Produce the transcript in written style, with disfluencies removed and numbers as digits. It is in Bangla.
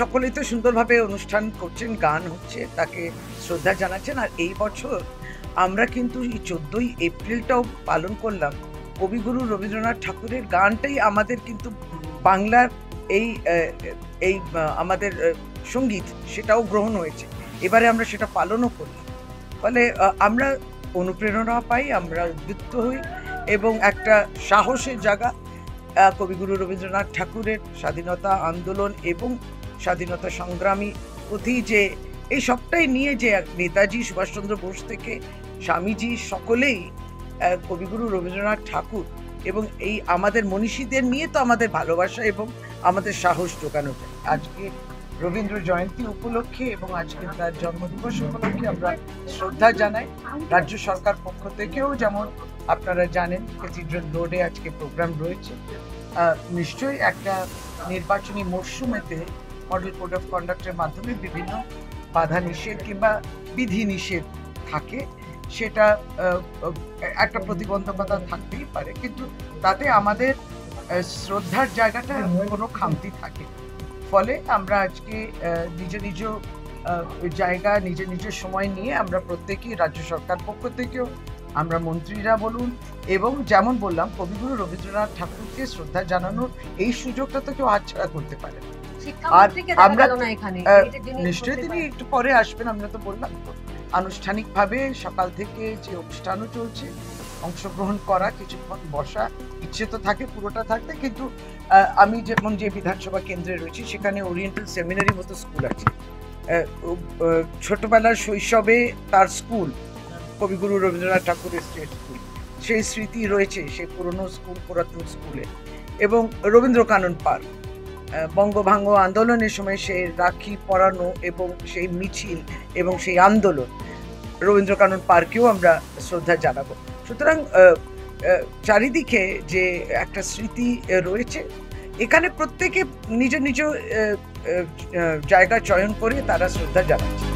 সকলেই তো সুন্দরভাবে অনুষ্ঠান করছেন, গান হচ্ছে, তাকে শ্রদ্ধা জানাচ্ছেন। আর এই বছর আমরা কিন্তু এই 14ই এপ্রিলটাও পালন করলাম কবিগুরু রবীন্দ্রনাথ ঠাকুরের গানটাই আমাদের কিন্তু বাংলার এই এই আমাদের সঙ্গীত সেটাও গ্রহণ হয়েছে। এবারে আমরা সেটা পালনও করলাম। ফলে আমরা অনুপ্রেরণা পাই, আমরা উদ্বুদ্ধ হই এবং একটা সাহসের জায়গা কবিগুরু রবীন্দ্রনাথ ঠাকুরের স্বাধীনতা আন্দোলন এবং স্বাধীনতা সংগ্রামী প্রতি যে এই সবটাই নিয়ে যে নেতাজি সুভাষচন্দ্র বোস থেকে স্বামীজি সকলেই কবিগুরু রবীন্দ্রনাথ ঠাকুর এবং এই আমাদের মনীষীদের নিয়ে তো আমাদের ভালোবাসা এবং আমাদের সাহস জোগানো যায়। আজকে রবীন্দ্র জয়ন্তী উপলক্ষে এবং আজকে তার জন্মদিবস উপলক্ষে আমরা শ্রদ্ধা জানাই। রাজ্য সরকার পক্ষ থেকেও যেমন আপনারা জানেন ক্যাথিড্রাল রোডে আজকে প্রোগ্রাম রয়েছে। নিশ্চয়ই একটা নির্বাচনী মরশুমেতে মডেল কোড অফ কন্ডাক্টের মাধ্যমে বিভিন্ন বাধা নিষেধ কিংবা বিধি নিষেধ থাকে, সেটা একটা প্রতিবন্ধকতা থাকতেই পারে, কিন্তু তাতে আমাদের শ্রদ্ধার জায়গাটা কোনো খামতি থাকে। ফলে আমরা আজকে নিজ নিজ জায়গা নিজ নিজ সময় নিয়ে আমরা প্রত্যেকেই রাজ্য সরকার পক্ষ থেকেও আমরা মন্ত্রীরা বলুন এবং যেমন বললাম কবিগুরু রবীন্দ্রনাথ ঠাকুরকে শ্রদ্ধা জানানোর এই সুযোগটা তো কেউ হাতছাড়া করতে পারে। আর আমরা নিশ্চয়ই তিনি একটু পরে আসবেন, আমরা তো বললাম তো আনুষ্ঠানিকভাবে সকাল থেকে যে অনুষ্ঠানও চলছে অংশগ্রহণ করা, কিছুক্ষণ বসা, ইচ্ছে তো থাকে পুরোটা থাকতে, কিন্তু আমি যেমন যে বিধানসভা কেন্দ্রে রয়েছি সেখানে ওরিয়েন্টাল সেমিনারি মতো স্কুল আছে। ছোটবেলার শৈশবে তার স্কুল কবিগুরু রবীন্দ্রনাথ ঠাকুরের স্টেট স্কুল, সেই স্মৃতি রয়েছে সেই পুরনো স্কুল পুরাতন স্কুলে। এবং রবীন্দ্রকানন পার্ক, বঙ্গভঙ্গ আন্দোলনের সময় সেই রাখি পরানো এবং সেই মিছিল এবং সেই আন্দোলন, রবীন্দ্রকানন পার্কেও আমরা শ্রদ্ধা জানাবো। সুতরাং চারিদিকে যে একটা স্মৃতি রয়েছে, এখানে প্রত্যেকে নিজ নিজ জায়গা চয়ন করে তারা শ্রদ্ধা জানাচ্ছে।